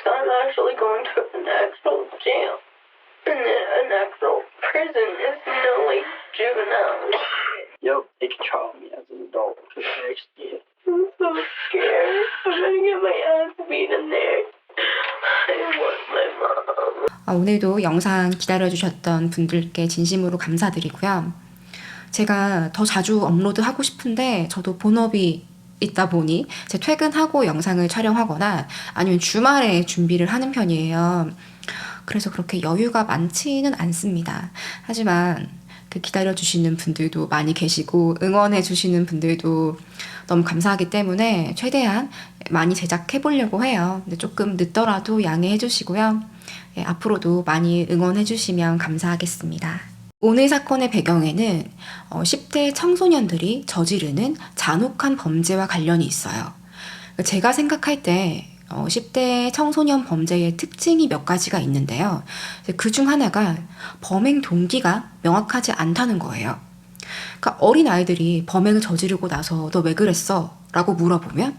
I'm actually going to an actual jail. And an actual prison is no like juvenile. Yep, they can trial me as an adult for the next year. I'm so scared. I'm gonna get my ass beat in there. I want my mom. 오늘도 영상 기다려주셨던 분들께 진심으로 감사드리고요. 제가 더 자주 업로드하고 싶은데 저도 본업이 있다 보니 제 퇴근하고 영상을 촬영하거나 아니면 주말에 준비를 하는 편이에요. 그래서 그렇게 여유가 많지는 않습니다. 하지만 그 기다려주시는 분들도 많이 계시고 응원해주시는 분들도 너무 감사하기 때문에 최대한 많이 제작해보려고 해요. 근데 조금 늦더라도 양해해주시고요. 예, 앞으로도 많이 응원해주시면 감사하겠습니다. 오늘 사건의 배경에는 10대 청소년들이 저지르는 잔혹한 범죄와 관련이 있어요. 제가 생각할 때 10대 청소년 범죄의 특징이 몇 가지가 있는데요. 그 중 하나가 범행 동기가 명확하지 않다는 거예요. 그러니까 어린 아이들이 범행을 저지르고 나서 너 왜 그랬어? 라고 물어보면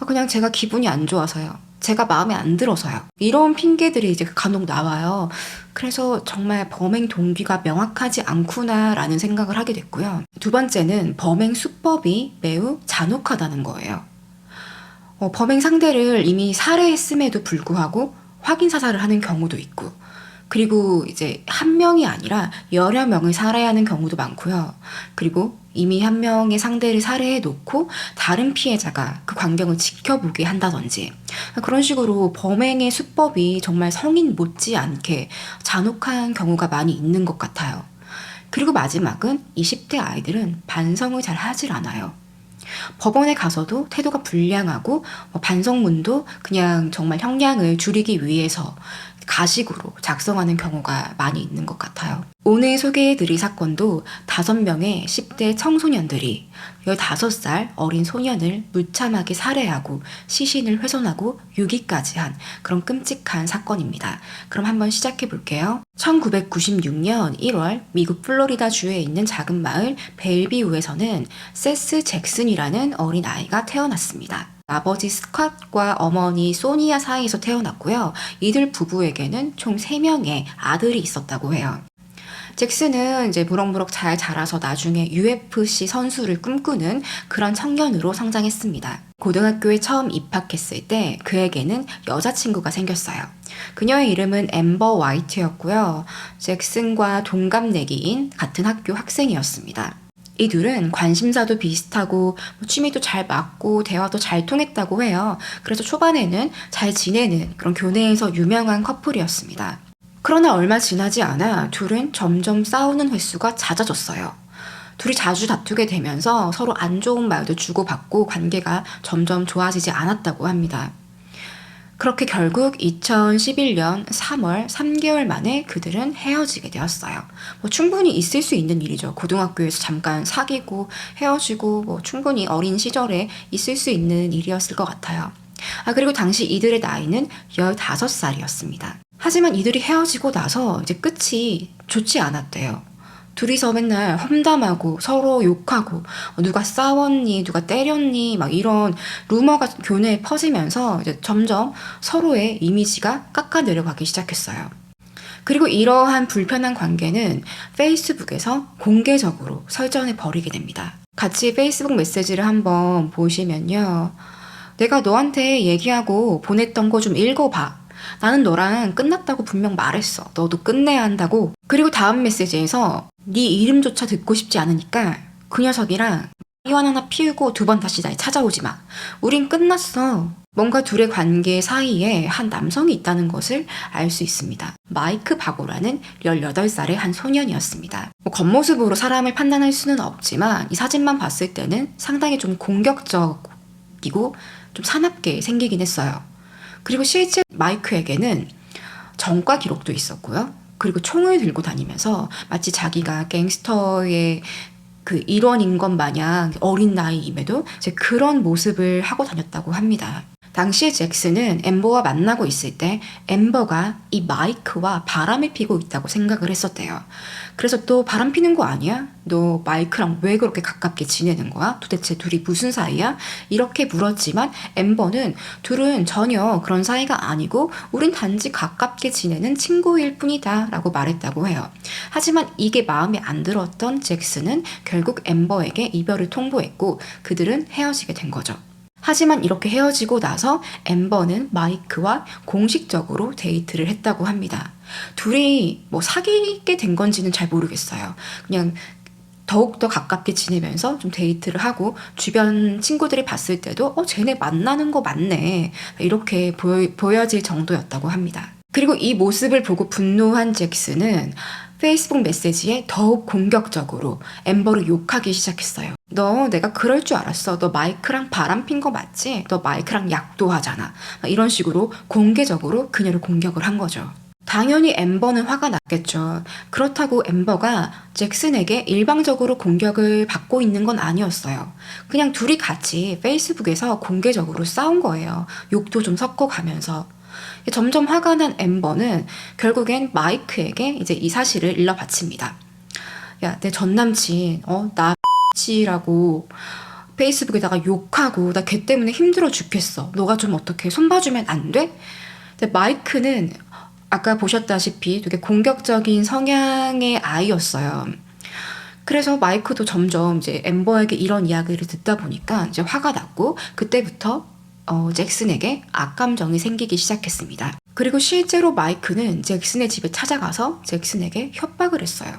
그냥 제가 기분이 안 좋아서요. 제가 마음에 안 들어서요. 이런 핑계들이 이제 간혹 나와요. 그래서 정말 범행 동기가 명확하지 않구나라는 생각을 하게 됐고요. 두 번째는 범행 수법이 매우 잔혹하다는 거예요. 범행 상대를 이미 살해했음에도 불구하고 확인 사살을 하는 경우도 있고, 그리고 이제 한 명이 아니라 여러 명을 살해하는 경우도 많고요. 그리고 이미 한 명의 상대를 살해해 놓고 다른 피해자가 그 광경을 지켜보게 한다든지, 그런 식으로 범행의 수법이 정말 성인 못지않게 잔혹한 경우가 많이 있는 것 같아요. 그리고 마지막은 20대 아이들은 반성을 잘 하질 않아요. 법원에 가서도 태도가 불량하고 반성문도 그냥 정말 형량을 줄이기 위해서 가식으로 작성하는 경우가 많이 있는 것 같아요. 오늘 소개해드릴 사건도 5명의 10대 청소년들이 15살 어린 소년을 무참하게 살해하고 시신을 훼손하고 유기까지 한 그런 끔찍한 사건입니다. 그럼 한번 시작해 볼게요. 1996년 1월 미국 플로리다주에 있는 작은 마을 벨비우에서는 세스 잭슨이라는 어린 아이가 태어났습니다. 아버지 스캇과 어머니 소니아 사이에서 태어났고요. 이들 부부에게는 총 3명의 아들이 있었다고 해요. 잭슨은 이제 무럭무럭 잘 자라서 나중에 UFC 선수를 꿈꾸는 그런 청년으로 성장했습니다. 고등학교에 처음 입학했을 때 그에게는 여자친구가 생겼어요. 그녀의 이름은 앰버 화이트였고요. 잭슨과 동갑내기인 같은 학교 학생이었습니다. 이 둘은 관심사도 비슷하고 취미도 잘 맞고 대화도 잘 통했다고 해요. 그래서 초반에는 잘 지내는 그런 교내에서 유명한 커플이었습니다. 그러나 얼마 지나지 않아 둘은 점점 싸우는 횟수가 잦아졌어요. 둘이 자주 다투게 되면서 서로 안 좋은 말도 주고받고 관계가 점점 좋아지지 않았다고 합니다. 그렇게 결국 2011년 3월 3개월 만에 그들은 헤어지게 되었어요. 충분히 있을 수 있는 일이죠. 고등학교에서 잠깐 사귀고 헤어지고 충분히 어린 시절에 있을 수 있는 일이었을 것 같아요. 그리고 당시 이들의 나이는 15살이었습니다. 하지만 이들이 헤어지고 나서 이제 끝이 좋지 않았대요. 둘이서 맨날 험담하고 서로 욕하고 누가 싸웠니, 누가 때렸니 막 이런 루머가 교내에 퍼지면서 이제 점점 서로의 이미지가 깎아 내려가기 시작했어요. 그리고 이러한 불편한 관계는 페이스북에서 공개적으로 설전해 버리게 됩니다. 같이 페이스북 메시지를 한번 보시면요. 내가 너한테 얘기하고 보냈던 거 좀 읽어봐. 나는 너랑 끝났다고 분명 말했어. 너도 끝내야 한다고. 그리고 다음 메시지에서 네 이름조차 듣고 싶지 않으니까 그 녀석이랑 이완 하나 피우고 2번 다시 날 찾아오지 마. 우린 끝났어. 뭔가 둘의 관계 사이에 한 남성이 있다는 것을 알 수 있습니다. 마이크 바고라는 18살의 한 소년이었습니다. 겉모습으로 사람을 판단할 수는 없지만 이 사진만 봤을 때는 상당히 좀 공격적이고 좀 사납게 생기긴 했어요. 그리고 실제 마이크에게는 전과 기록도 있었고요. 그리고 총을 들고 다니면서 마치 자기가 갱스터의 그 일원인 것 마냥 어린 나이임에도 이제 그런 모습을 하고 다녔다고 합니다. 당시에 잭슨은 엠버와 만나고 있을 때 엠버가 이 마이크와 바람을 피고 있다고 생각을 했었대요. 그래서 너 바람 피는 거 아니야? 너 마이크랑 왜 그렇게 가깝게 지내는 거야? 도대체 둘이 무슨 사이야? 이렇게 물었지만 엠버는 둘은 전혀 그런 사이가 아니고 우린 단지 가깝게 지내는 친구일 뿐이다 라고 말했다고 해요. 하지만 이게 마음에 안 들었던 잭슨은 결국 엠버에게 이별을 통보했고 그들은 헤어지게 된 거죠. 하지만 이렇게 헤어지고 나서 엠버는 마이크와 공식적으로 데이트를 했다고 합니다. 둘이 뭐 사귀게 된 건지는 잘 모르겠어요. 그냥 더욱더 가깝게 지내면서 좀 데이트를 하고 주변 친구들이 봤을 때도 쟤네 만나는 거 맞네 이렇게 보여질 정도였다고 합니다. 그리고 이 모습을 보고 분노한 잭슨은 페이스북 메시지에 더욱 공격적으로 엠버를 욕하기 시작했어요. 너 내가 그럴 줄 알았어. 너 마이크랑 바람 핀 거 맞지? 너 마이크랑 약도 하잖아. 이런 식으로 공개적으로 그녀를 공격을 한 거죠. 당연히 엠버는 화가 났겠죠. 그렇다고 엠버가 잭슨에게 일방적으로 공격을 받고 있는 건 아니었어요. 그냥 둘이 같이 페이스북에서 공개적으로 싸운 거예요. 욕도 좀 섞어가면서. 점점 화가 난 엠버는 결국엔 마이크에게 이제 이 사실을 일러 바칩니다. 야, 내 전 남친, 나 X라고 페이스북에다가 욕하고 나 걔 때문에 힘들어 죽겠어. 너가 좀 어떻게 손봐주면 안 돼? 근데 마이크는 아까 보셨다시피 되게 공격적인 성향의 아이였어요. 그래서 마이크도 점점 이제 엠버에게 이런 이야기를 듣다 보니까 이제 화가 났고 그때부터 잭슨에게 악감정이 생기기 시작했습니다. 그리고 실제로 마이크는 잭슨의 집에 찾아가서 잭슨에게 협박을 했어요.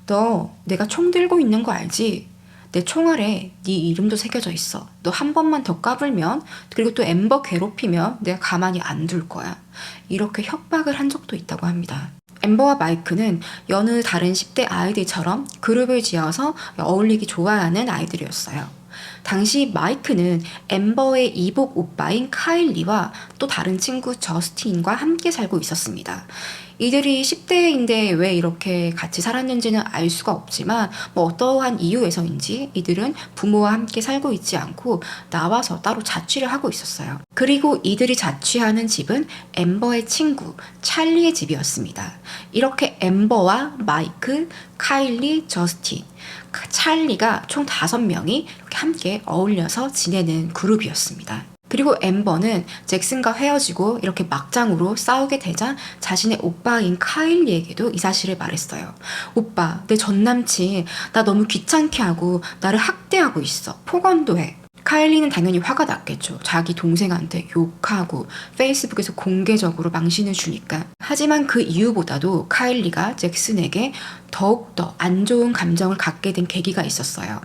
너 내가 총 들고 있는 거 알지? 내 총알에 네 이름도 새겨져 있어. 너 한 번만 더 까불면 그리고 또 엠버 괴롭히면 내가 가만히 안 둘 거야. 이렇게 협박을 한 적도 있다고 합니다. 엠버와 마이크는 여느 다른 10대 아이들처럼 그룹을 지어서 어울리기 좋아하는 아이들이었어요. 당시 마이크는 엠버의 이복 오빠인 카일리와 또 다른 친구 저스틴과 함께 살고 있었습니다. 이들이 10대인데 왜 이렇게 같이 살았는지는 알 수가 없지만 뭐 어떠한 이유에서인지 이들은 부모와 함께 살고 있지 않고 나와서 따로 자취를 하고 있었어요. 그리고 이들이 자취하는 집은 엠버의 친구 찰리의 집이었습니다. 이렇게 엠버와 마이크, 카일리, 저스틴, 찰리가 총 5명이 이렇게 함께 어울려서 지내는 그룹이었습니다. 그리고 엠버는 잭슨과 헤어지고 이렇게 막장으로 싸우게 되자 자신의 오빠인 카일리에게도 이 사실을 말했어요. 오빠, 내 전남친 나 너무 귀찮게 하고 나를 학대하고 있어. 폭언도 해. 카일리는 당연히 화가 났겠죠. 자기 동생한테 욕하고 페이스북에서 공개적으로 망신을 주니까. 하지만 그 이유보다도 카일리가 잭슨에게 더욱더 안 좋은 감정을 갖게 된 계기가 있었어요.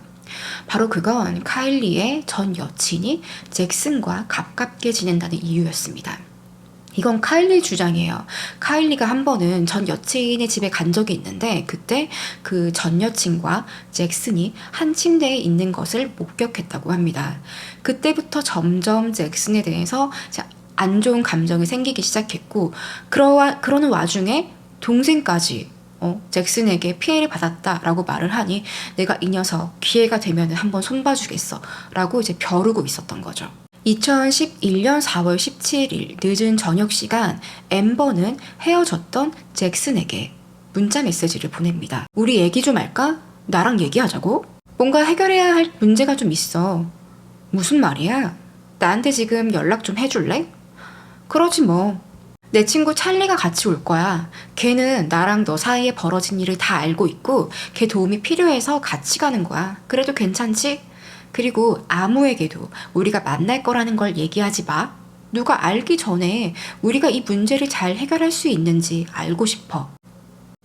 바로 그건 카일리의 전 여친이 잭슨과 가깝게 지낸다는 이유였습니다. 이건 카일리 주장이에요. 카일리가 한 번은 전 여친의 집에 간 적이 있는데 그때 그 전 여친과 잭슨이 한 침대에 있는 것을 목격했다고 합니다. 그때부터 점점 잭슨에 대해서 안 좋은 감정이 생기기 시작했고 그러는 와중에 동생까지 잭슨에게 피해를 받았다라고 말을 하니 내가 이 녀석 기회가 되면 한번 손봐주겠어 라고 이제 벼르고 있었던 거죠. 2011년 4월 17일 늦은 저녁 시간 엠버는 헤어졌던 잭슨에게 문자 메시지를 보냅니다. 우리 얘기 좀 할까? 나랑 얘기하자고? 뭔가 해결해야 할 문제가 좀 있어. 무슨 말이야? 나한테 지금 연락 좀 해줄래? 그러지 뭐. 내 친구 찰리가 같이 올 거야. 걔는 나랑 너 사이에 벌어진 일을 다 알고 있고 걔 도움이 필요해서 같이 가는 거야. 그래도 괜찮지? 그리고 아무에게도 우리가 만날 거라는 걸 얘기하지 마. 누가 알기 전에 우리가 이 문제를 잘 해결할 수 있는지 알고 싶어.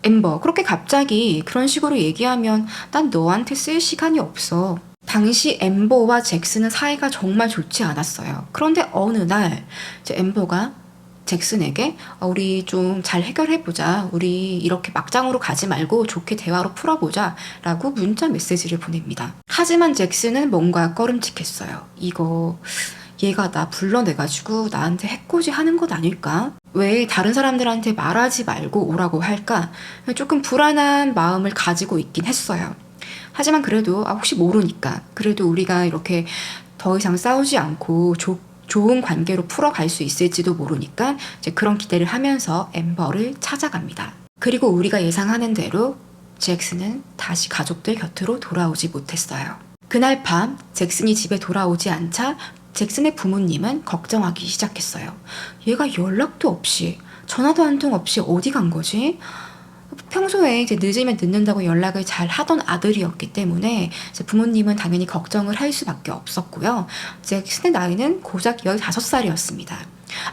엠버, 그렇게 갑자기 그런 식으로 얘기하면 난 너한테 쓸 시간이 없어. 당시 엠버와 잭슨은 사이가 정말 좋지 않았어요. 그런데 어느 날 이제 엠버가 잭슨에게 우리 좀 잘 해결해보자. 우리 이렇게 막장으로 가지 말고 좋게 대화로 풀어보자 라고 문자 메시지를 보냅니다. 하지만 잭슨은 뭔가 꺼름칙했어요. 이거 얘가 나 불러내가지고 나한테 해코지 하는 것 아닐까? 왜 다른 사람들한테 말하지 말고 오라고 할까? 조금 불안한 마음을 가지고 있긴 했어요. 하지만 그래도 혹시 모르니까 그래도 우리가 이렇게 더 이상 싸우지 않고 좋은 관계로 풀어갈 수 있을지도 모르니까 이제 그런 기대를 하면서 앰버를 찾아갑니다. 그리고 우리가 예상하는 대로 잭슨은 다시 가족들 곁으로 돌아오지 못했어요. 그날 밤 잭슨이 집에 돌아오지 않자 잭슨의 부모님은 걱정하기 시작했어요. 얘가 연락도 없이 전화도 한 통 없이 어디 간 거지? 평소에 이제 늦으면 늦는다고 연락을 잘 하던 아들이었기 때문에 이제 부모님은 당연히 걱정을 할 수밖에 없었고요. 잭슨의 나이는 고작 15살이었습니다.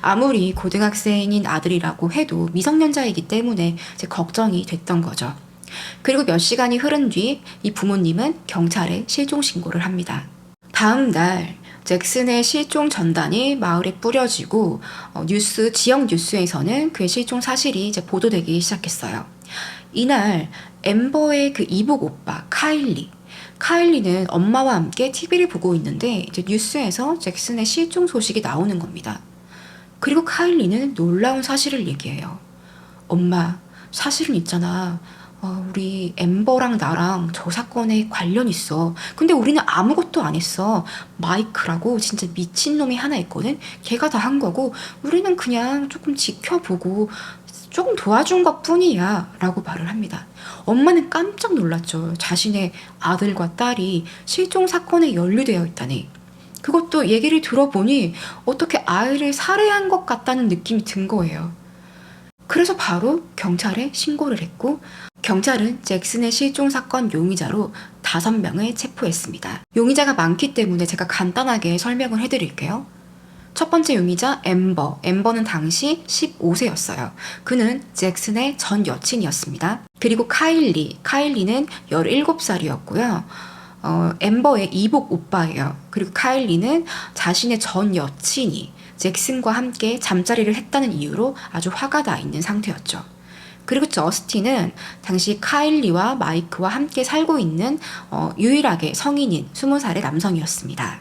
아무리 고등학생인 아들이라고 해도 미성년자이기 때문에 이제 걱정이 됐던 거죠. 그리고 몇 시간이 흐른 뒤 이 부모님은 경찰에 실종 신고를 합니다. 다음 날 잭슨의 실종 전단이 마을에 뿌려지고 지역 뉴스에서는 그의 실종 사실이 이제 보도되기 시작했어요. 이날 앰버의 그 이복 오빠 카일리는 엄마와 함께 TV를 보고 있는데 이제 뉴스에서 잭슨의 실종 소식이 나오는 겁니다. 그리고 카일리는 놀라운 사실을 얘기해요. 엄마, 사실은 있잖아. 우리 앰버랑 나랑 저 사건에 관련 있어. 근데 우리는 아무것도 안 했어. 마이크라고 진짜 미친놈이 하나 있거든. 걔가 다 한 거고 우리는 그냥 조금 지켜보고 조금 도와준 것 뿐이야 라고 말을 합니다. 엄마는 깜짝 놀랐죠. 자신의 아들과 딸이 실종 사건에 연루되어 있다니. 그것도 얘기를 들어보니 어떻게 아이를 살해한 것 같다는 느낌이 든 거예요. 그래서 바로 경찰에 신고를 했고 경찰은 잭슨의 실종 사건 용의자로 5명을 체포했습니다. 용의자가 많기 때문에 제가 간단하게 설명을 해드릴게요. 첫 번째 용의자 앰버는 당시 15세였어요. 그는 잭슨의 전 여친이었습니다. 그리고 카일리는 17살이었고요. 앰버의 이복 오빠예요. 그리고 카일리는 자신의 전 여친이 잭슨과 함께 잠자리를 했다는 이유로 아주 화가 나 있는 상태였죠. 그리고 저스틴은 당시 카일리와 마이크와 함께 살고 있는 유일하게 성인인 20살의 남성이었습니다.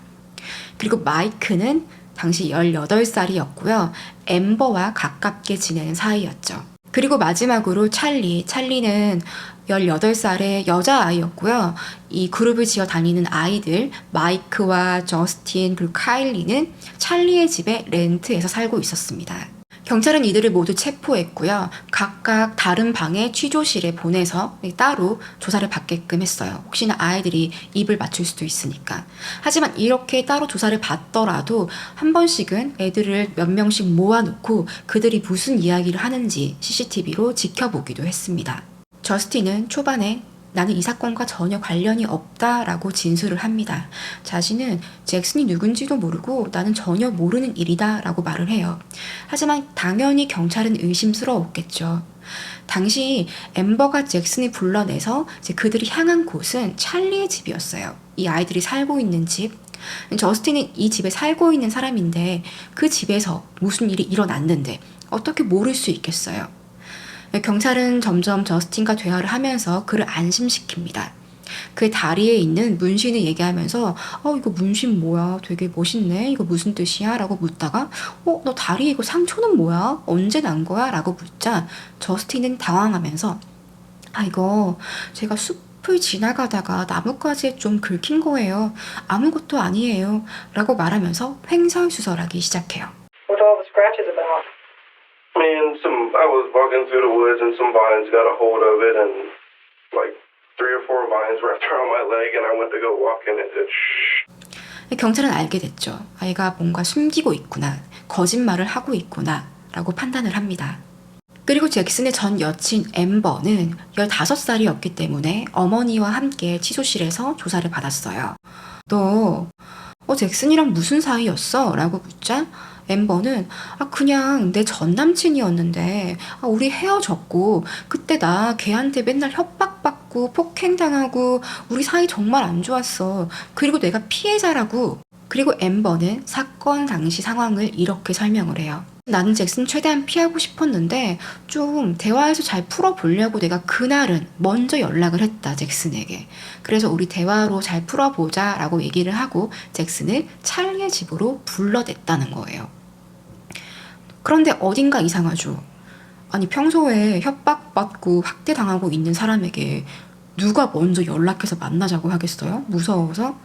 그리고 마이크는 당시 18살이었고요. 앰버와 가깝게 지내는 사이였죠. 그리고 마지막으로 찰리는 18살의 여자아이였고요. 이 그룹을 지어 다니는 아이들 마이크와 저스틴 그리고 카일리는 찰리의 집에 렌트해서 살고 있었습니다. 경찰은 이들을 모두 체포했고요. 각각 다른 방의 취조실에 보내서 따로 조사를 받게끔 했어요. 혹시나 아이들이 입을 맞출 수도 있으니까. 하지만 이렇게 따로 조사를 받더라도 한 번씩은 애들을 몇 명씩 모아놓고 그들이 무슨 이야기를 하는지 CCTV로 지켜보기도 했습니다. 저스틴은 초반에 나는 이 사건과 전혀 관련이 없다라고 진술을 합니다. 자신은 잭슨이 누군지도 모르고 나는 전혀 모르는 일이다 라고 말을 해요. 하지만 당연히 경찰은 의심스러웠겠죠. 당시 앰버가 잭슨을 불러내서 이제 그들이 향한 곳은 찰리의 집이었어요. 이 아이들이 살고 있는 집. 저스틴은 이 집에 살고 있는 사람인데 그 집에서 무슨 일이 일어났는데 어떻게 모를 수 있겠어요. 경찰은 점점 저스틴과 대화를 하면서 그를 안심시킵니다. 그의 다리에 있는 문신을 얘기하면서 이거 문신 뭐야? 되게 멋있네. 이거 무슨 뜻이야? 라고 묻다가 너 다리에 이거 상처는 뭐야? 언제 난 거야? 라고 묻자 저스틴은 당황하면서 이거 제가 숲을 지나가다가 나뭇가지에 좀 긁힌 거예요. 아무것도 아니에요. 라고 말하면서 횡설수설하기 시작해요. What are all the scratches about? I was walking through the woods and some vines got a hold of it and like 3 or 4 vines wrapped around my leg and I went to go walk in it. 경찰은 알게 됐죠. 아이가 뭔가 숨기고 있구나. 거짓말을 하고 있구나. 라고 판단을 합니다. 그리고 잭슨의 전 여친 앰버는 15살이었기 때문에 어머니와 함께 취조실에서 조사를 받았어요. 너 잭슨이랑 무슨 사이였어? 라고 묻자 앰버는 그냥 내 전 남친이었는데 우리 헤어졌고 그때 나 걔한테 맨날 협박받고 폭행당하고 우리 사이 정말 안 좋았어. 그리고 내가 피해자라고. 그리고 앰버는 사건 당시 상황을 이렇게 설명을 해요. 나는 잭슨 최대한 피하고 싶었는데 좀 대화해서 잘 풀어보려고 내가 그날은 먼저 연락을 했다 잭슨에게. 그래서 우리 대화로 잘 풀어보자 라고 얘기를 하고 잭슨을 찰리의 집으로 불러냈다는 거예요. 그런데 어딘가 이상하죠. 아니 평소에 협박받고 학대당하고 있는 사람에게 누가 먼저 연락해서 만나자고 하겠어요? 무서워서?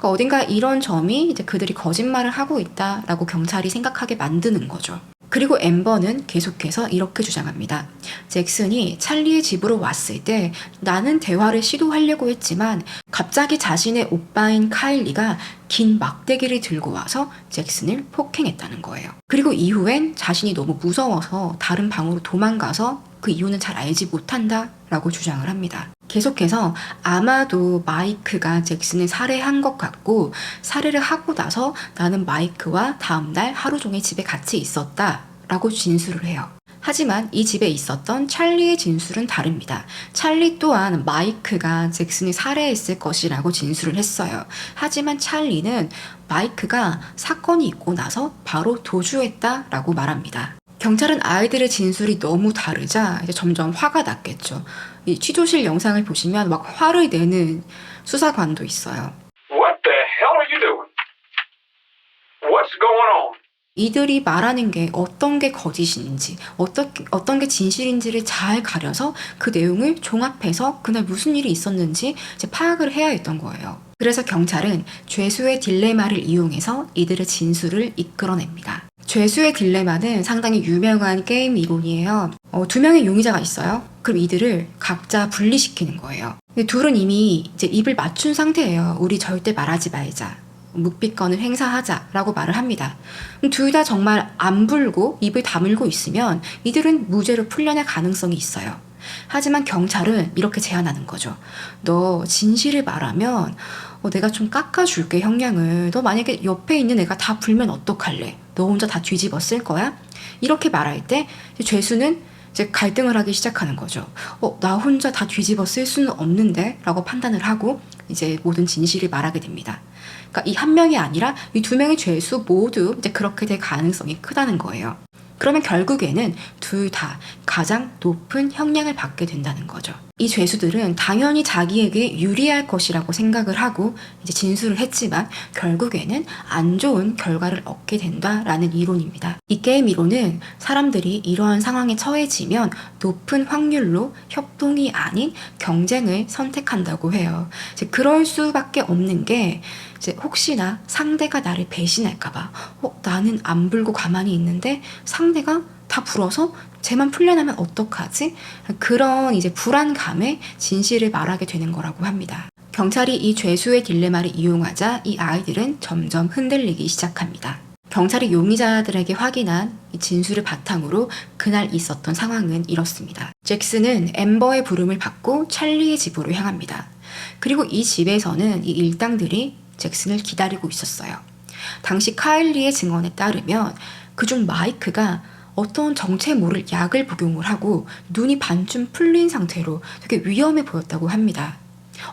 그러니까 어딘가 이런 점이 이제 그들이 거짓말을 하고 있다라고 경찰이 생각하게 만드는 거죠. 그리고 앰버는 계속해서 이렇게 주장합니다. 잭슨이 찰리의 집으로 왔을 때 나는 대화를 시도하려고 했지만 갑자기 자신의 오빠인 카일리가 긴 막대기를 들고 와서 잭슨을 폭행했다는 거예요. 그리고 이후엔 자신이 너무 무서워서 다른 방으로 도망가서 그 이유는 잘 알지 못한다 라고 주장을 합니다. 계속해서 아마도 마이크가 잭슨을 살해한 것 같고 살해를 하고 나서 나는 마이크와 다음날 하루 종일 집에 같이 있었다 라고 진술을 해요. 하지만 이 집에 있었던 찰리의 진술은 다릅니다. 찰리 또한 마이크가 잭슨을 살해했을 것이라고 진술을 했어요. 하지만 찰리는 마이크가 사건이 있고 나서 바로 도주했다라고 말합니다. 경찰은 아이들의 진술이 너무 다르자 이제 점점 화가 났겠죠. 이 취조실 영상을 보시면 막 화를 내는 수사관도 있어요. What the hell are you doing? What's going on? 이들이 말하는 게 어떤 게 거짓인지, 어떤 게 진실인지를 잘 가려서 그 내용을 종합해서 그날 무슨 일이 있었는지 이제 파악을 해야 했던 거예요. 그래서 경찰은 죄수의 딜레마를 이용해서 이들의 진술을 이끌어냅니다. 죄수의 딜레마는 상당히 유명한 게임 이론이에요. 두 명의 용의자가 있어요. 그럼 이들을 각자 분리시키는 거예요. 근데 둘은 이미 이제 입을 맞춘 상태예요. 우리 절대 말하지 말자. 묵비권을 행사하자라고 말을 합니다. 둘 다 정말 안 불고 입을 다물고 있으면 이들은 무죄로 풀려날 가능성이 있어요. 하지만 경찰은 이렇게 제안하는 거죠. 너 진실을 말하면 내가 좀 깎아줄게 형량을. 너 만약에 옆에 있는 애가 다 불면 어떡할래? 너 혼자 다 뒤집어 쓸 거야? 이렇게 말할 때 죄수는 이제 갈등을 하기 시작하는 거죠. 나 혼자 다 뒤집어 쓸 수는 없는데? 라고 판단을 하고 이제 모든 진실을 말하게 됩니다. 그러니까 이 한 명이 아니라 이 두 명의 죄수 모두 이제 그렇게 될 가능성이 크다는 거예요. 그러면 결국에는 둘 다 가장 높은 형량을 받게 된다는 거죠. 이 죄수들은 당연히 자기에게 유리할 것이라고 생각을 하고 이제 진술을 했지만 결국에는 안 좋은 결과를 얻게 된다라는 이론입니다. 이 게임 이론은 사람들이 이러한 상황에 처해지면 높은 확률로 협동이 아닌 경쟁을 선택한다고 해요. 이제 그럴 수밖에 없는 게 이제 혹시나 상대가 나를 배신할까봐 나는 안 불고 가만히 있는데 상대가 다 불어서 쟤만 풀려나면 어떡하지? 그런 이제 불안감에 진실을 말하게 되는 거라고 합니다. 경찰이 이 죄수의 딜레마를 이용하자 이 아이들은 점점 흔들리기 시작합니다. 경찰이 용의자들에게 확인한 이 진술을 바탕으로 그날 있었던 상황은 이렇습니다. 잭슨은 앰버의 부름을 받고 찰리의 집으로 향합니다. 그리고 이 집에서는 이 일당들이 잭슨을 기다리고 있었어요. 당시 카일리의 증언에 따르면 그중 마이크가 어떤 정체 모를 약을 복용을 하고 눈이 반쯤 풀린 상태로 되게 위험해 보였다고 합니다.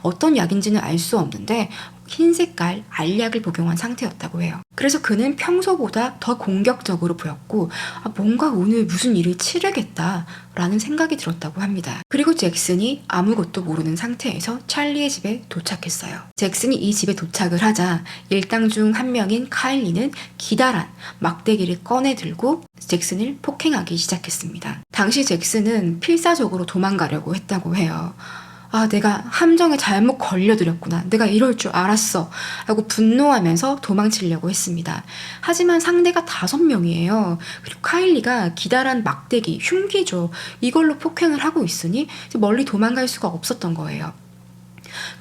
어떤 약인지는 알 수 없는데 흰 색깔 알약을 복용한 상태였다고 해요. 그래서 그는 평소보다 더 공격적으로 보였고 뭔가 오늘 무슨 일을 치르겠다라는 생각이 들었다고 합니다. 그리고 잭슨이 아무것도 모르는 상태에서 찰리의 집에 도착했어요. 잭슨이 이 집에 도착을 하자 일당 중 한 명인 카일리는 기다란 막대기를 꺼내 들고 잭슨을 폭행하기 시작했습니다. 당시 잭슨은 필사적으로 도망가려고 했다고 해요. 내가 함정에 잘못 걸려들었구나. 내가 이럴 줄 알았어. 라고 분노하면서 도망치려고 했습니다. 하지만 상대가 5명이에요. 그리고 카일리가 기다란 막대기, 흉기죠. 이걸로 폭행을 하고 있으니 멀리 도망갈 수가 없었던 거예요.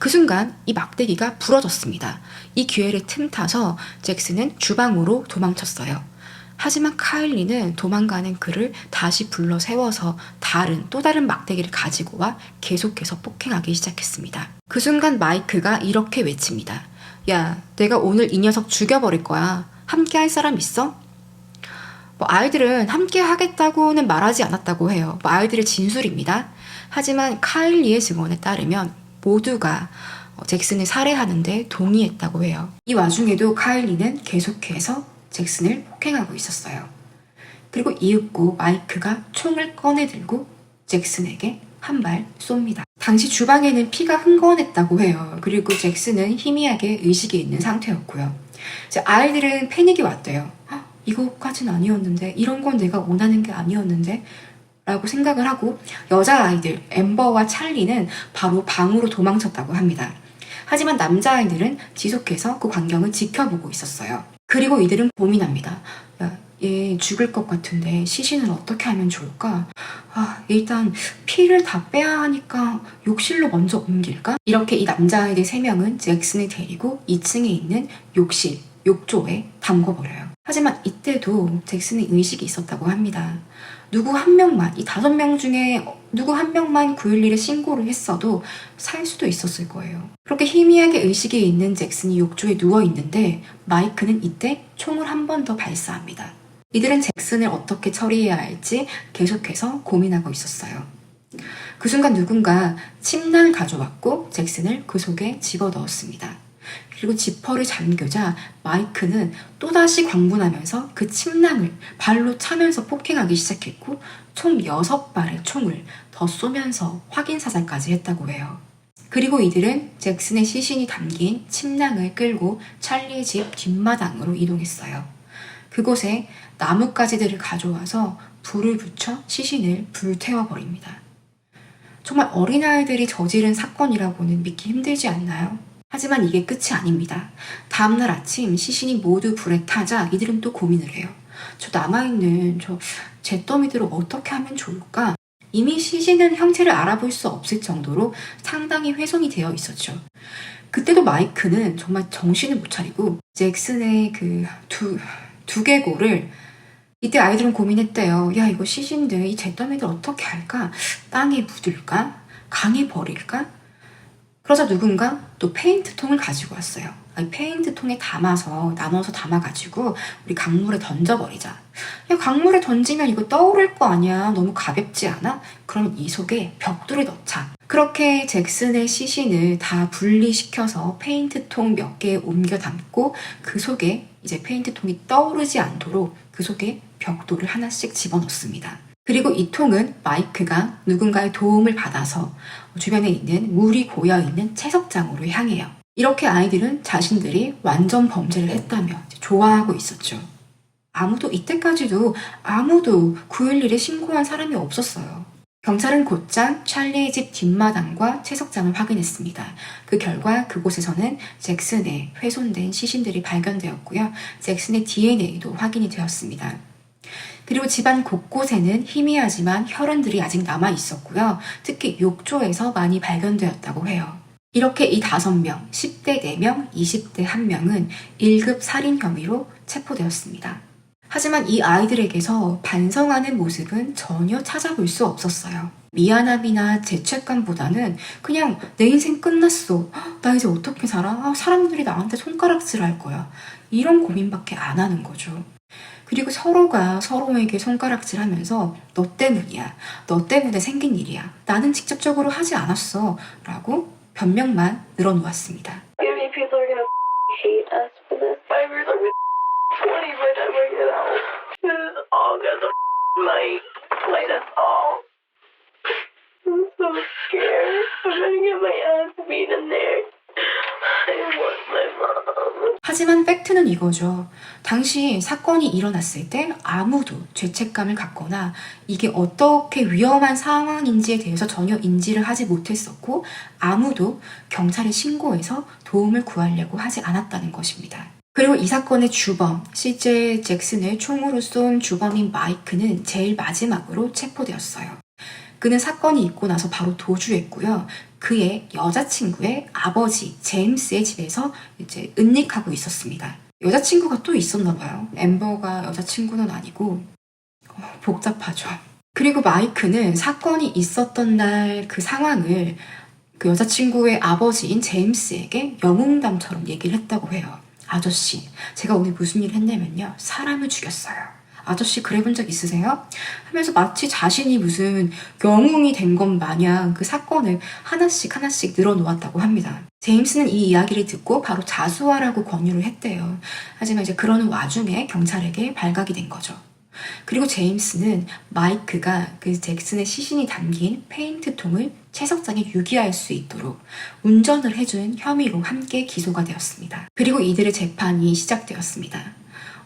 그 순간 이 막대기가 부러졌습니다. 이 기회를 틈타서 잭슨은 주방으로 도망쳤어요. 하지만 카일리는 도망가는 그를 다시 불러 세워서 또 다른 막대기를 가지고 와 계속해서 폭행하기 시작했습니다. 그 순간 마이크가 이렇게 외칩니다. 야, 내가 오늘 이 녀석 죽여버릴 거야. 함께 할 사람 있어? 아이들은 함께 하겠다고는 말하지 않았다고 해요. 아이들의 진술입니다. 하지만 카일리의 증언에 따르면 모두가 잭슨을 살해하는데 동의했다고 해요. 이 와중에도 카일리는 계속해서 잭슨을 폭행하고 있었어요. 그리고 이윽고 마이크가 총을 꺼내들고 잭슨에게 한 발 쏩니다. 당시 주방에는 피가 흥건했다고 해요. 그리고 잭슨은 희미하게 의식이 있는 상태였고요. 이제 아이들은 패닉이 왔대요. 이거까진 아니었는데, 이런 건 내가 원하는 게 아니었는데 라고 생각을 하고 여자아이들 앰버와 찰리는 바로 방으로 도망쳤다고 합니다. 하지만 남자아이들은 지속해서 그 광경을 지켜보고 있었어요. 그리고 이들은 고민합니다. 야, 얘 죽을 것 같은데 시신을 어떻게 하면 좋을까? 일단 피를 다 빼야 하니까 욕실로 먼저 옮길까? 이렇게 이 남자아이들 3명은 잭슨을 데리고 2층에 있는 욕실, 욕조에 담궈버려요. 하지만 이때도 잭슨의 의식이 있었다고 합니다. 누구 한 명만, 이 5명 중에 누구 한 명만 911에 신고를 했어도 살 수도 있었을 거예요. 그렇게 희미하게 의식이 있는 잭슨이 욕조에 누워있는데 마이크는 이때 총을 한 번 더 발사합니다. 이들은 잭슨을 어떻게 처리해야 할지 계속해서 고민하고 있었어요. 그 순간 누군가 침낭을 가져왔고 잭슨을 그 속에 집어넣었습니다. 그리고 지퍼를 잠그자 마이크는 또다시 광분하면서 그 침낭을 발로 차면서 폭행하기 시작했고 총 6발의 총을 더 쏘면서 확인사살까지 했다고 해요. 그리고 이들은 잭슨의 시신이 담긴 침낭을 끌고 찰리의 집 뒷마당으로 이동했어요. 그곳에 나뭇가지들을 가져와서 불을 붙여 시신을 불태워버립니다. 정말 어린아이들이 저지른 사건이라고는 믿기 힘들지 않나요? 하지만 이게 끝이 아닙니다. 다음날 아침 시신이 모두 불에 타자 이들은 또 고민을 해요. 저 남아있는 저 잿더미들을 어떻게 하면 좋을까? 이미 시신은 형체를 알아볼 수 없을 정도로 상당히 훼손이 되어 있었죠. 그때도 마이크는 정말 정신을 못 차리고 잭슨의 그 두개골을 이때 아이들은 고민했대요. 야, 이거 시신들, 이 잿더미들 어떻게 할까? 땅에 묻을까? 강에 버릴까? 그러자 누군가 또 페인트통을 가지고 왔어요. 페인트통에 나눠서 담아가지고 우리 강물에 던져버리자. 야, 강물에 던지면 이거 떠오를 거 아니야. 너무 가볍지 않아? 그러면 이 속에 벽돌을 넣자. 그렇게 잭슨의 시신을 다 분리시켜서 페인트통 몇 개에 옮겨 담고 그 속에 이제 페인트통이 떠오르지 않도록 그 속에 벽돌을 하나씩 집어넣습니다. 그리고 이 통은 마이크가 누군가의 도움을 받아서 주변에 있는 물이 고여있는 채석장으로 향해요. 이렇게 아이들은 자신들이 완전 범죄를 했다며 좋아하고 있었죠. 이때까지도 아무도 911에 신고한 사람이 없었어요. 경찰은 곧장 찰리의 집 뒷마당과 채석장을 확인했습니다. 그 결과 그곳에서는 잭슨의 훼손된 시신들이 발견되었고요. 잭슨의 DNA도 확인이 되었습니다. 그리고 집안 곳곳에는 희미하지만 혈흔들이 아직 남아 있었고요. 특히 욕조에서 많이 발견되었다고 해요. 이렇게 이 5명, 10대 4명, 20대 1명은 1급 살인 혐의로 체포되었습니다. 하지만 이 아이들에게서 반성하는 모습은 전혀 찾아볼 수 없었어요. 미안함이나 죄책감보다는 그냥 내 인생 끝났어. 나 이제 어떻게 살아? 사람들이 나한테 손가락질 할 거야. 이런 고민밖에 안 하는 거죠. 그리고 서로가 서로에게 손가락질 하면서 너 때문이야. 너 때문에 생긴 일이야. 나는 직접적으로 하지 않았어. 라고 변명만 늘어놓았습니다. Maybe people are gonna hate us for this. I'm gonna be 20 by the time I get out. This is all gonna light us all. I'm so scared. I'm gonna get my ass beat in there. I want my mom. 하지만 팩트는 이거죠. 당시 사건이 일어났을 때 아무도 죄책감을 갖거나 이게 어떻게 위험한 상황인지에 대해서 전혀 인지를 하지 못했었고 아무도 경찰에 신고해서 도움을 구하려고 하지 않았다는 것입니다. 그리고 이 사건의 주범, 실제 잭슨을 총으로 쏜 주범인 마이크는 제일 마지막으로 체포되었어요. 그는 사건이 있고 나서 바로 도주했고요. 그의 여자친구의 아버지 제임스의 집에서 이제 은닉하고 있었습니다. 여자친구가 또 있었나 봐요. 앰버가 여자친구는 아니고 복잡하죠. 그리고 마이크는 사건이 있었던 날 그 상황을 그 여자친구의 아버지인 제임스에게 영웅담처럼 얘기를 했다고 해요. 아저씨, 제가 오늘 무슨 일 했냐면요. 사람을 죽였어요. 아저씨 그래본 적 있으세요? 하면서 마치 자신이 무슨 영웅이 된 것 마냥 그 사건을 하나씩 늘어놓았다고 합니다. 제임스는 이 이야기를 듣고 바로 자수하라고 권유를 했대요. 하지만 이제 그러는 와중에 경찰에게 발각이 된 거죠. 그리고 제임스는 마이크가 그 잭슨의 시신이 담긴 페인트통을 채석장에 유기할 수 있도록 운전을 해준 혐의로 함께 기소가 되었습니다. 그리고 이들의 재판이 시작되었습니다.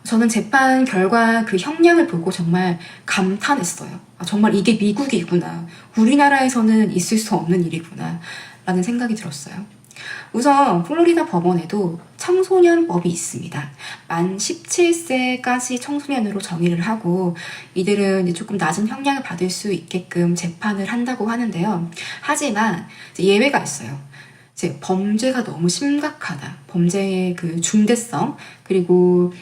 저는 재판 결과 그 형량을 보고 정말 감탄했어요. 정말 이게 미국이구나. 우리나라에서는 있을 수 없는 일이구나. 라는 생각이 들었어요. 우선 플로리다 법원에도 청소년법이 있습니다. 만 17세까지 청소년으로 정의를 하고 이들은 이제 조금 낮은 형량을 받을 수 있게끔 재판을 한다고 하는데요. 하지만 이제 예외가 있어요. 이제 범죄가 너무 심각하다. 범죄의 그 중대성 그리고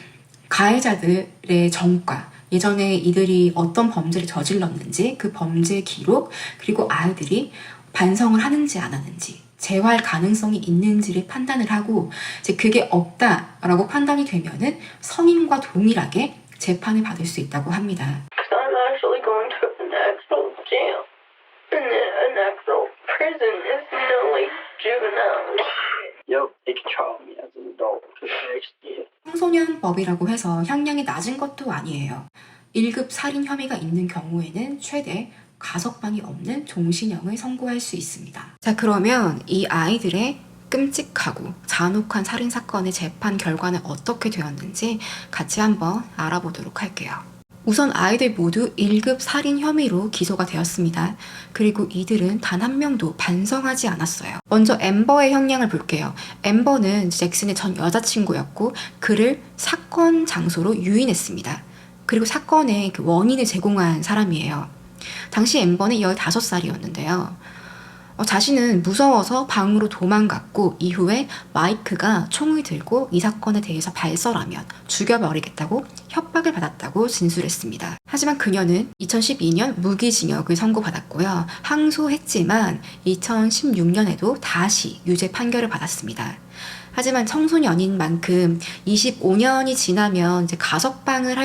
가해자들의 전과 예전에 이들이 어떤 범죄를 저질렀는지 그 범죄 기록 그리고 아이들이 반성을 하는지 안 하는지 재활 가능성이 있는지를 판단을 하고 이제 그게 없다라고 판단이 되면은 성인과 동일하게 재판을 받을 수 있다고 합니다. Because I'm actually going to an actual jail. An actual prison. It's no like juvenile. Yep, they can trial me as an adult. Yeah. 청소년법이라고 해서 형량이 낮은 것도 아니에요. 1급 살인 혐의가 있는 경우에는 최대 가석방이 없는 종신형을 선고할 수 있습니다. 자, 그러면 이 아이들의 끔찍하고 잔혹한 살인 사건의 재판 결과는 어떻게 되었는지 같이 한번 알아보도록 할게요. 우선 아이들 모두 1급 살인 혐의로 기소가 되었습니다. 그리고 이들은 단 한 명도 반성하지 않았어요. 먼저 엠버의 형량을 볼게요. 엠버는 잭슨의 전 여자친구였고 그를 사건 장소로 유인했습니다. 그리고 사건의 그 원인을 제공한 사람이에요. 당시 엠버는 15살이었는데요. 자신은 무서워서 방으로 도망갔고 이후에 마이크가 총을 들고 이 사건에 대해서 발설하면 죽여버리겠다고 협박을 받았다고 진술했습니다. 하지만 그녀는 2012년 무기징역을 선고받았고요. 항소했지만 2016년에도 다시 유죄 판결을 받았습니다. 하지만 청소년인 만큼 25년이 지나면 이제 가석방을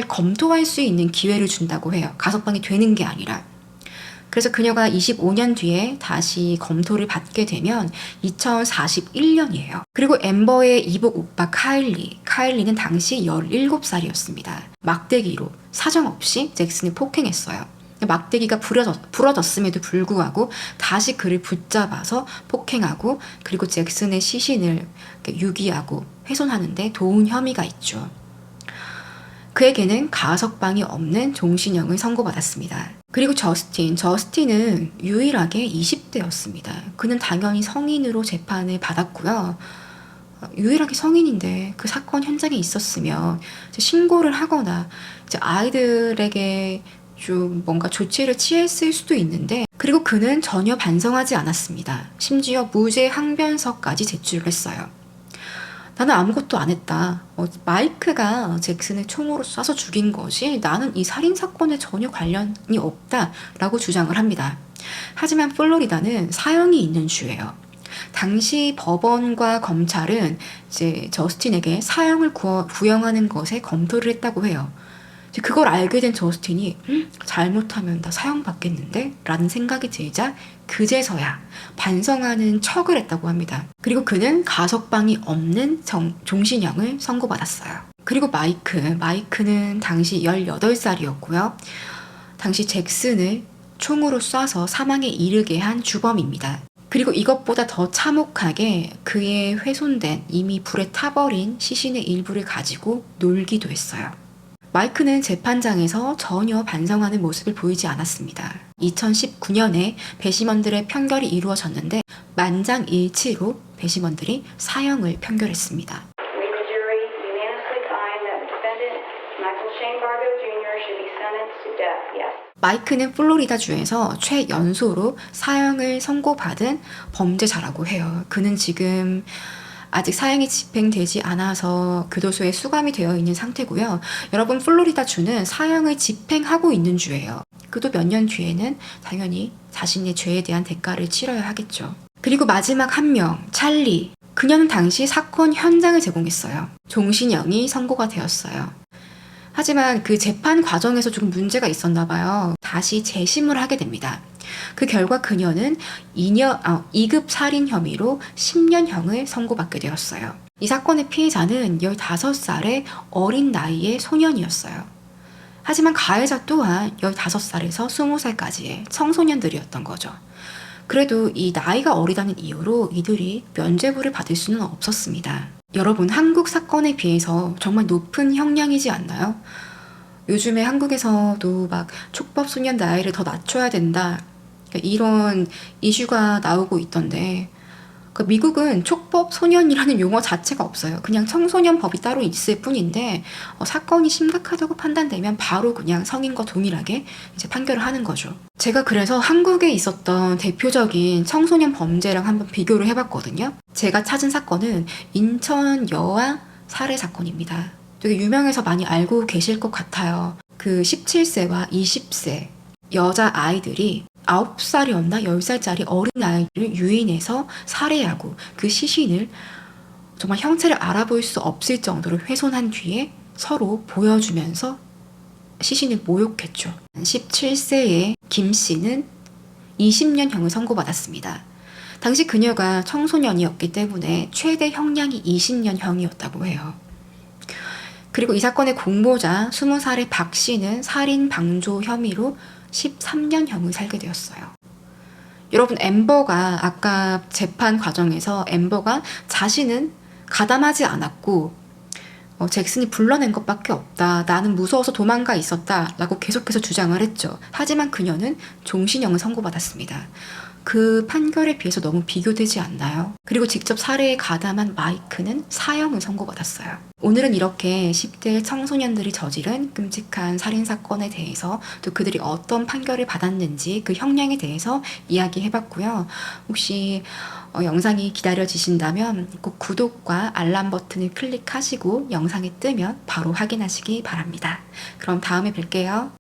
검토할 수 있는 기회를 준다고 해요. 가석방이 되는 게 아니라. 그래서 그녀가 25년 뒤에 다시 검토를 받게 되면 2041년이에요. 그리고 엠버의 이복 오빠 카일리는 당시 17살이었습니다. 막대기로 사정없이 잭슨을 폭행했어요. 막대기가 부러졌음에도 불구하고 다시 그를 붙잡아서 폭행하고 그리고 잭슨의 시신을 유기하고 훼손하는데 도운 혐의가 있죠. 그에게는 가석방이 없는 종신형을 선고받았습니다. 그리고 저스틴은 유일하게 20대였습니다. 그는 당연히 성인으로 재판을 받았고요. 유일하게 성인인데 그 사건 현장에 있었으면 신고를 하거나 아이들에게 좀 뭔가 조치를 취했을 수도 있는데 그리고 그는 전혀 반성하지 않았습니다. 심지어 무죄 항변서까지 제출을 했어요. 나는 아무것도 안 했다. 마이크가 잭슨을 총으로 쏴서 죽인 것이 나는 이 살인사건에 전혀 관련이 없다라고 주장을 합니다. 하지만 플로리다는 사형이 있는 주예요. 당시 법원과 검찰은 이제 저스틴에게 사형을 구형하는 것에 검토를 했다고 해요. 그걸 알게 된 저스틴이 잘못하면 나 사형 받겠는데? 라는 생각이 들자 그제서야 반성하는 척을 했다고 합니다. 그리고 그는 가석방이 없는 종신형을 선고받았어요. 그리고 마이크는 당시 18살이었고요. 당시 잭슨을 총으로 쏴서 사망에 이르게 한 주범입니다. 그리고 이것보다 더 참혹하게 그의 훼손된 이미 불에 타버린 시신의 일부를 가지고 놀기도 했어요. 마이크는 재판장에서 전혀 반성하는 모습을 보이지 않았습니다. 2019년에 배심원들의 편결이 이루어졌는데 만장일치로 배심원들이 사형을 편결했습니다. We, the jury, unanimously find that the defendant, Michael Shane Bargo Jr., should be sentenced to death. Yes. 마이크는 플로리다주에서 최연소로 사형을 선고받은 범죄자라고 해요. 그는 지금 아직 사형이 집행되지 않아서 교도소에 수감이 되어 있는 상태고요. 여러분, 플로리다주는 사형을 집행하고 있는 주예요. 그도 몇 년 뒤에는 당연히 자신의 죄에 대한 대가를 치러야 하겠죠. 그리고 마지막 한 명, 찰리. 그녀는 당시 사건 현장을 제공했어요. 종신형이 선고가 되었어요. 하지만 그 재판 과정에서 조금 문제가 있었나 봐요. 다시 재심을 하게 됩니다. 그 결과 그녀는 2급 살인 혐의로 10년형을 선고받게 되었어요. 이 사건의 피해자는 15살의 어린 나이의 소년이었어요. 하지만 가해자 또한 15살에서 20살까지의 청소년들이었던 거죠. 그래도 이 나이가 어리다는 이유로 이들이 면죄부를 받을 수는 없었습니다. 여러분, 한국 사건에 비해서 정말 높은 형량이지 않나요? 요즘에 한국에서도 막 촉법소년 나이를 더 낮춰야 된다, 이런 이슈가 나오고 있던데 그러니까 미국은 촉법 소년이라는 용어 자체가 없어요. 그냥 청소년법이 따로 있을 뿐인데 사건이 심각하다고 판단되면 바로 그냥 성인과 동일하게 이제 판결을 하는 거죠. 제가 그래서 한국에 있었던 대표적인 청소년 범죄랑 한번 비교를 해봤거든요. 제가 찾은 사건은 인천 여아 살해 사건입니다. 되게 유명해서 많이 알고 계실 것 같아요. 그 17세와 20세 여자 아이들이 9살이었나 10살짜리 어린아이를 유인해서 살해하고 그 시신을 정말 형체를 알아볼 수 없을 정도로 훼손한 뒤에 서로 보여주면서 시신을 모욕했죠. 17세의 김 씨는 20년형을 선고받았습니다. 당시 그녀가 청소년이었기 때문에 최대 형량이 20년형이었다고 해요. 그리고 이 사건의 공모자 20살의 박 씨는 살인 방조 혐의로 13년형을 살게 되었어요. 여러분, 앰버가 아까 재판 과정에서 앰버가 자신은 가담하지 않았고 잭슨이 불러낸 것밖에 없다. 나는 무서워서 도망가 있었다. 라고 계속해서 주장을 했죠. 하지만 그녀는 종신형을 선고받았습니다. 그 판결에 비해서 너무 비교되지 않나요? 그리고 직접 살해에 가담한 마이크는 사형을 선고받았어요. 오늘은 이렇게 10대 청소년들이 저지른 끔찍한 살인사건에 대해서 또 그들이 어떤 판결을 받았는지 그 형량에 대해서 이야기해봤고요. 혹시 영상이 기다려지신다면 꼭 구독과 알람 버튼을 클릭하시고 영상이 뜨면 바로 확인하시기 바랍니다. 그럼 다음에 뵐게요.